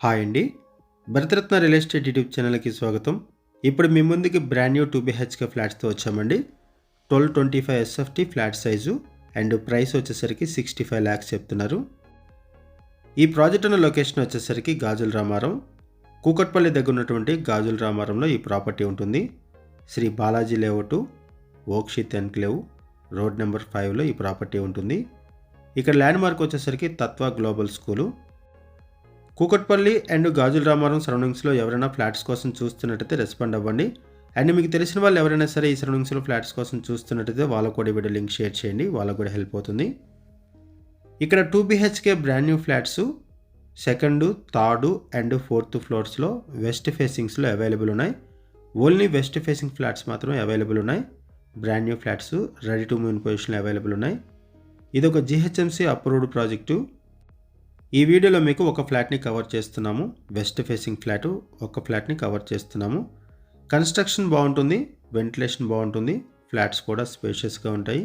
Hi అండి. Bharat Ratna real estate YouTube ఛానల్కి స్వాగతం. ఇప్పుడు మీ ముందుకి బ్రాండ్ న్యూ 2 BHK ఫ్లాట్స్తో వచ్చామండి. 1225 SFT flat size and price వచ్చేసరికి 65 lakhs చెప్తున్నారు. ఈ ప్రాజెక్ట్ ఉన్న లొకేషన్ వచ్చేసరికి గాజుల రామారం, కూకట్పల్లి దగ్గర ఉన్నటువంటి గాజుల రామారంలో ఈ ప్రాపర్టీ ఉంటుంది. Shri Balaji layout, Okshith enclave, road number 5లో ఈ ప్రాపర్టీ ఉంటుంది. ఇక్కడ land mark Tatva global school. Kukatpally and Gajula Ramaram సరౌండింగ్స్లో ఎవరైనా ఫ్లాట్స్ కోసం చూస్తున్నట్టయితే రెస్పాండ్ అవ్వండి. అండ్ మీకు తెలిసిన వాళ్ళు ఎవరైనా సరే ఈ సరౌండింగ్స్లో ఫ్లాట్స్ కోసం చూస్తున్నట్టయితే వాళ్ళకు కూడా వీడియో లింక్ షేర్ చేయండి, వాళ్ళకు కూడా హెల్ప్ అవుతుంది. ఇక్కడ 2 BHK brand new flats second, third and fourth ఫ్లోర్స్లో వెస్ట్ ఫేసింగ్స్లో అవైలబుల్ ఉన్నాయి. ఓన్లీ వెస్ట్ ఫేసింగ్ ఫ్లాట్స్ మాత్రమే అవైలబుల్ ఉన్నాయి. Brand new flats ready to move in పొజిషన్లో అవైలబుల్ ఉన్నాయి. ఇది ఒక GHMC అప్రూవ్డ్ ప్రాజెక్టు. ఈ వీడియోలో మీకు ఒక ఫ్లాట్ని కవర్ చేస్తున్నాము. వెస్ట్ ఫేసింగ్ ఫ్లాట్ ఒక ఫ్లాట్ని కవర్ చేస్తున్నాము. కన్స్ట్రక్షన్ బాగుంటుంది, వెంటిలేషన్ బాగుంటుంది, ఫ్లాట్స్ కూడా స్పేషియస్గా ఉంటాయి.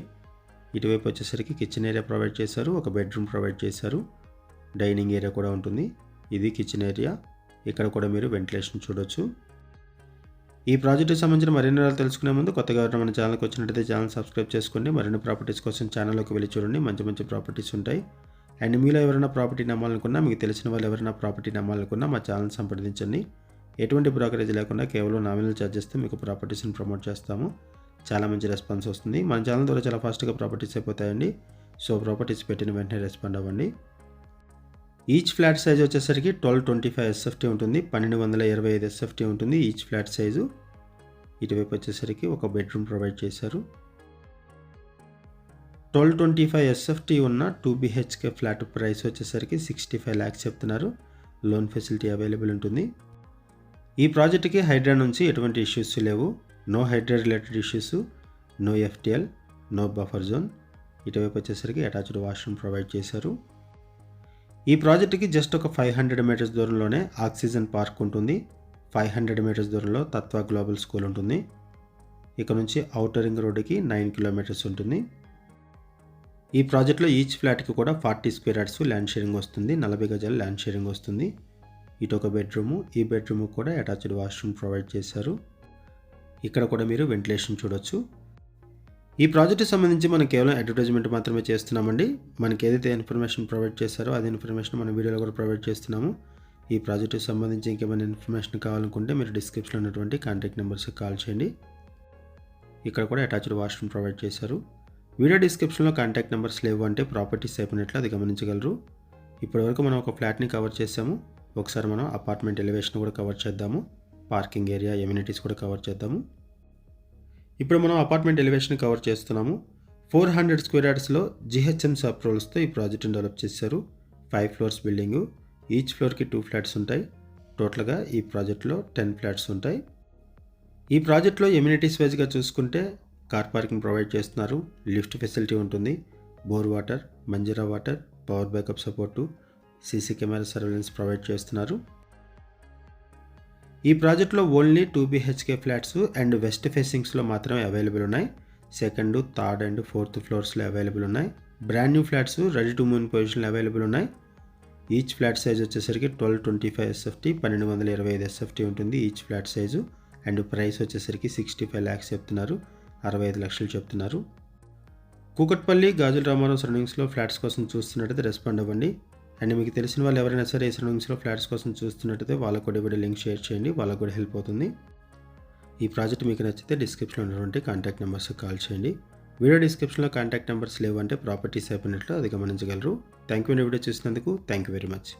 ఇటువైపు వచ్చేసరికి కిచెన్ ఏరియా ప్రొవైడ్ చేశారు, ఒక బెడ్రూమ్ ప్రొవైడ్ చేశారు, డైనింగ్ ఏరియా కూడా ఉంటుంది. ఇది కిచెన్ ఏరియా. ఇక్కడ కూడా మీరు వెంటిలేషన్ చూడొచ్చు. ఈ ప్రాజెక్టుకి సంబంధించిన మరిన్ని వివరాలు తెలుసుకునే ముందు కొత్తగా ఎవరైనా మన ఛానల్కి వచ్చినట్టయితే ఛానల్ సబ్స్క్రైబ్ చేసుకోండి. మరిన్ని ప్రాపర్టీస్ కోసం ఛానల్లోకి వెళ్ళి చూడండి, మంచి మంచి ప్రాపర్టీస్ ఉంటాయి. అండ్ మీలో ఎవరైనా ప్రాపర్టీ నమ్మాలనుకున్నా, మీకు తెలిసిన వాళ్ళు ఎవరైనా ప్రాపర్టీ నమ్మాలనుకున్నా మా ఛానల్ సంప్రదించండి. ఎటువంటి బ్రోకరేజ్ లేకుండా కేవలం నామినల్ ఛార్జెస్తో మీకు ప్రాపర్టీస్ని ప్రమోట్ చేస్తాము. చాలా మంచి రెస్పాన్స్ వస్తుంది. మన ఛానల్ ద్వారా చాలా ఫాస్ట్గా ప్రాపర్టీస్ అయిపోతాయండి. సో ప్రాపర్టీస్ పెట్టిన వెంటనే రెస్పాండ్ అవ్వండి. ఈచ్ ఫ్లాట్ సైజ్ వచ్చేసరికి 1225 SFT ఉంటుంది, 1225 SFT ఉంటుంది ఈచ్ ఫ్లాట్ సైజు. ఇటువైపు వచ్చేసరికి ఒక బెడ్రూమ్ ప్రొవైడ్ చేశారు. 1225 SFT ఉన్న 2 BHK ఫ్లాట్ ప్రైస్ వచ్చేసరికి 65 lakhs చెప్తున్నారు. లోన్ ఫెసిలిటీ అవైలబుల్ ఉంటుంది. ఈ ప్రాజెక్ట్కి హైడ్రా నుంచి ఎటువంటి ఇష్యూస్ లేవు. No Hydraa related issues, no FTL, no buffer zone. ఇటువైపు వచ్చేసరికి అటాచ్డ్ వాష్రూమ్ ప్రొవైడ్ చేశారు. ఈ ప్రాజెక్ట్కి జస్ట్ ఒక 500 meters దూరంలోనే ఆక్సిజన్ పార్క్ ఉంటుంది. 500 meters దూరంలో తత్వ గ్లోబల్ స్కూల్ ఉంటుంది. ఇక్కడ నుంచి ఔటర్ రింగ్ రోడ్డుకి 9 kilometers ఉంటుంది. ఈ ప్రాజెక్ట్లో ఈచ్ ఫ్లాట్కి కూడా 40 square yards ల్యాండ్ షేరింగ్ వస్తుంది, 40 గజాలు ల్యాండ్ షేరింగ్ వస్తుంది. ఇటు ఒక బెడ్రూము, ఈ బెడ్రూమ్ కూడా అటాచ్డ్ వాష్రూమ్ ప్రొవైడ్ చేశారు. ఇక్కడ కూడా మీరు వెంటిలేషన్ చూడొచ్చు. ఈ ప్రాజెక్ట్కి సంబంధించి మనం కేవలం అడ్వర్టైజ్మెంట్ మాత్రమే చేస్తున్నామండి. మనకి ఏదైతే ఇన్ఫర్మేషన్ ప్రొవైడ్ చేశారో అదే ఇన్ఫర్మేషన్ మన వీడియోలో కూడా ప్రొవైడ్ చేస్తున్నాము. ఈ ప్రాజెక్ట్కి సంబంధించి ఇంకేమైనా ఇన్ఫర్మేషన్ కావాలనుకుంటే మీరు డిస్క్రిప్షన్లో ఉన్నటువంటి కాంటాక్ట్ నెంబర్స్కి కాల్ చేయండి. ఇక్కడ కూడా అటాచ్డ్ వాష్రూమ్ ప్రొవైడ్ చేశారు. వీడియో డిస్క్రిప్షన్లో కాంటాక్ట్ నెంబర్స్ లేవు అంటే ప్రాపర్టీస్ అయిపోయినట్లు అది గమనించగలరు. ఇప్పటివరకు మనం ఒక ఫ్లాట్ని కవర్ చేసాము. ఒకసారి మనం అపార్ట్మెంట్ ఎలివేషన్ కూడా కవర్ చేద్దాము, పార్కింగ్ ఏరియా, ఎమ్యూనిటీస్ కూడా కవర్ చేద్దాము. ఇప్పుడు మనం అపార్ట్మెంట్ ఎలివేషన్ కవర్ చేస్తున్నాము. 400 square yardsలో GHMC అప్రూవల్స్తో ఈ ప్రాజెక్ట్ని డెవలప్ చేశారు. 5 floors బిల్డింగు, ఈచ్ ఫ్లోర్కి 2 flats ఉంటాయి. టోటల్గా ఈ ప్రాజెక్ట్లో 10 flats ఉంటాయి. ఈ ప్రాజెక్ట్లో ఎమ్యూనిటీస్ వైజ్గా చూసుకుంటే కార్ పార్కింగ్ ప్రొవైడ్ చేస్తున్నారు, లిఫ్ట్ ఫెసిలిటీ ఉంటుంది, bore water, Manjeera water, power backup support, CC camera surveillance provide చేస్తున్నారు. ఈ ప్రాజెక్ట్లో only 2 BHK flats and west ఫేసింగ్స్లో మాత్రమే అవైలబుల్ ఉన్నాయి. సెకండ్, థర్డ్ అండ్ ఫోర్త్ ఫ్లోర్స్లో అవైలబుల్ ఉన్నాయి. Brand new flats ready to move in పొజిషన్లో అవైలబుల్ ఉన్నాయి. ఈచ్ ఫ్లాట్ సైజ్ వచ్చేసరికి 1225 SFT, 1225 SFT ఉంటుంది each flat size. And price వచ్చేసరికి 65 lakhs చెప్తున్నారు, 65 లక్షలు చెప్తున్నారు. కూకట్పల్లి, గాజుల రామారం సరౌండింగ్స్లో ఫ్లాట్స్ కోసం చూస్తున్నట్టయితే రెస్పాండ్ అవ్వండి. అండ్ మీకు తెలిసిన వాళ్ళు ఎవరైనా సరే ఈ సరౌండింగ్స్లో ఫ్లాట్స్ కోసం చూస్తున్నట్టయితే వాళ్ళకు కూడా వీడియో లింక్ షేర్ చేయండి, వాళ్ళకు కూడా హెల్ప్ అవుతుంది. ఈ ప్రాజెక్ట్ మీకు నచ్చితే డిస్క్రిప్షన్లో ఉన్నటువంటి కాంటాక్ట్ నెంబర్స్కి కాల్ చేయండి. వీడియో డిస్క్రిప్షన్లో కాంటాక్ట్ నెంబర్స్ లేవు అంటే ప్రాపర్టీస్ అయిపోయినట్లు అది గమనించగలరు. థ్యాంక్ యూ వీడియో చూసినందుకు. Thank you very much.